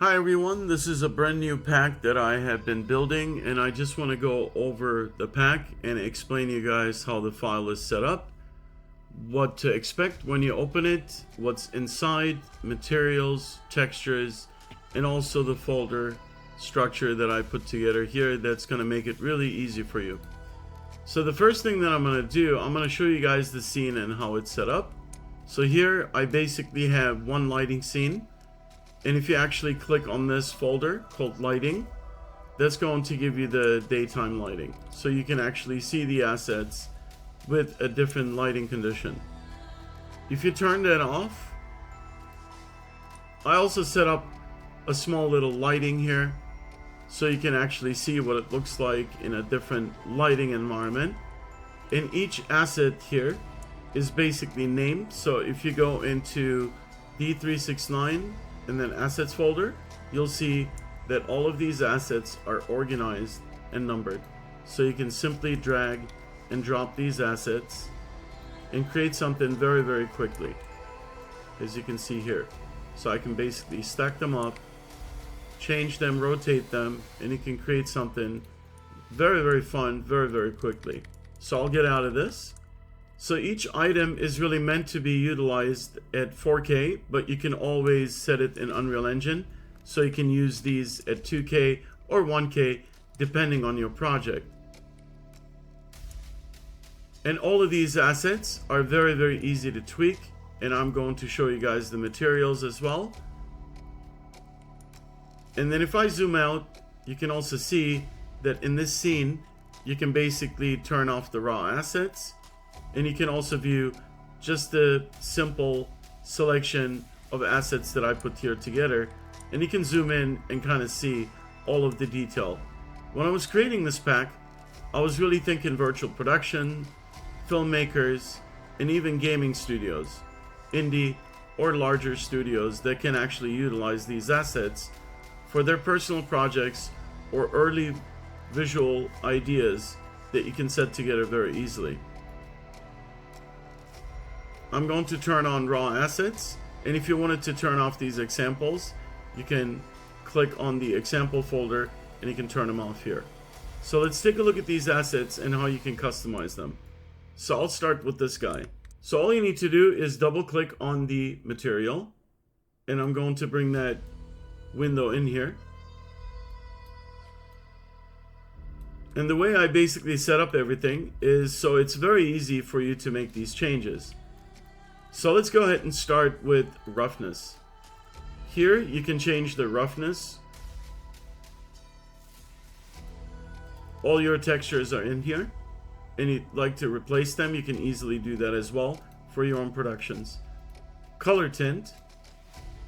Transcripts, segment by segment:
Hi everyone, this is a brand new pack that I have been building, and I just want to go over the pack and explain to you guys how the file is set up, what to expect when you open it, what's inside, materials, textures, and also the folder structure that I put together here that's going to make it really easy for you. So the first thing that I'm going to do, I'm going to show you guys the scene and how it's set up. So here I basically have one lighting scene. And if you actually click on this folder called lighting, that's going to give you the daytime lighting. So you can actually see the assets with a different lighting condition. If you turn that off, I also set up a small little lighting here so you can actually see what it looks like in a different lighting environment. And each asset here is basically named. So if you go into D369 and then assets folder, you'll see that all of these assets are organized and numbered. So you can simply drag and drop these assets and create something very, very quickly, as you can see here. So I can basically stack them up, change them, rotate them, and you can create something very, very fun, very, very quickly. So I'll get out of this. So each item is really meant to be utilized at 4K, but you can always set it in Unreal Engine. So you can use these at 2K or 1K, depending on your project. And all of these assets are very, very easy to tweak. And I'm going to show you guys the materials as well. And then if I zoom out, you can also see that in this scene, you can basically turn off the raw assets. And you can also view just the simple selection of assets that I put here together. And you can zoom in and kind of see all of the detail. When I was creating this pack, I was really thinking virtual production, filmmakers, and even gaming studios, indie or larger studios that can actually utilize these assets for their personal projects or early visual ideas that you can set together very easily. I'm going to turn on raw assets, and if you wanted to turn off these examples, you can click on the example folder and you can turn them off here. So let's take a look at these assets and how you can customize them. So I'll start with this guy. So all you need to do is double click on the material, and I'm going to bring that window in here. And the way I basically set up everything is so it's very easy for you to make these changes. So let's go ahead and start with roughness. Here you can change the roughness. All your textures are in here, and you'd like to replace them, you can easily do that as well for your own productions. Color tint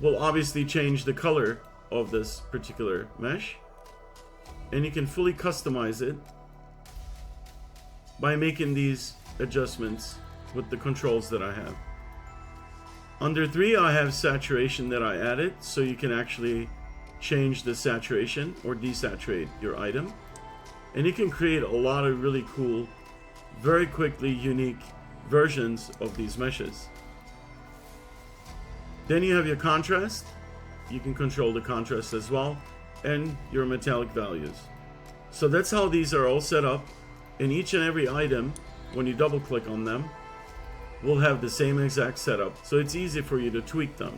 will obviously change the color of this particular mesh, and you can fully customize it by making these adjustments with the controls that I have. Under 3, I have saturation that I added, so you can actually change the saturation or desaturate your item. And you can create a lot of really cool, very quickly unique versions of these meshes. Then you have your contrast. You can control the contrast as well, and your metallic values. So that's how these are all set up. And each and every item, when you double click on them, will have the same exact setup, so it's easy for you to tweak them.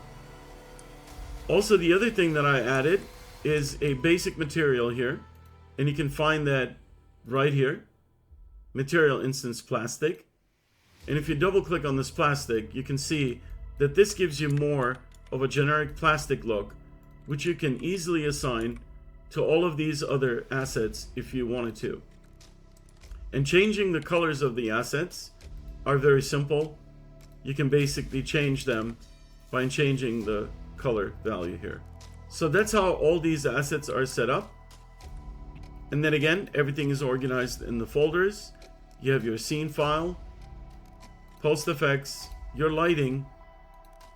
Also, the other thing that I added is a basic material here, and you can find that right here, material instance plastic. And if you double click on this plastic, you can see that this gives you more of a generic plastic look, which you can easily assign to all of these other assets if you wanted to. And changing the colors of the assets are very simple. You can basically change them by changing the color value here. So that's how all these assets are set up. And then again, everything is organized in the folders. You have your scene file, post effects, your lighting,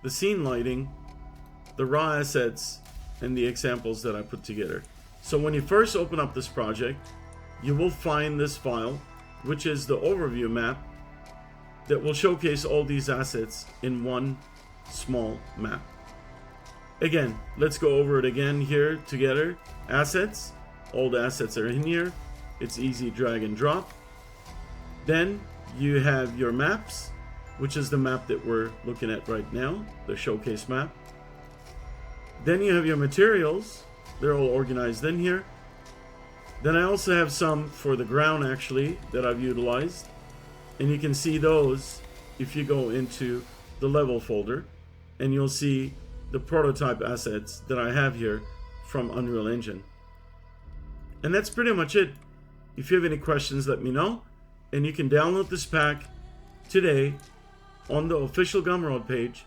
the scene lighting, the raw assets, and the examples that I put together. So when you first open up this project, you will find this file, which is the overview map that will showcase all these assets in one small map. Again, let's go over it again here together. Assets, all the assets are in here. It's easy drag and drop. Then you have your maps, which is the map that we're looking at right now, the showcase map. Then you have your materials. They're all organized in here. Then I also have some for the ground actually that I've utilized. And you can see those if you go into the level folder, and you'll see the prototype assets that I have here from Unreal Engine. And that's pretty much it. If you have any questions, let me know. And you can download this pack today on the official Gumroad page.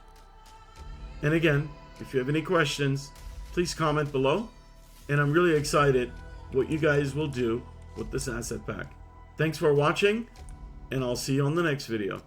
And again, if you have any questions, please comment below. And I'm really excited what you guys will do with this asset pack. Thanks for watching, and I'll see you on the next video.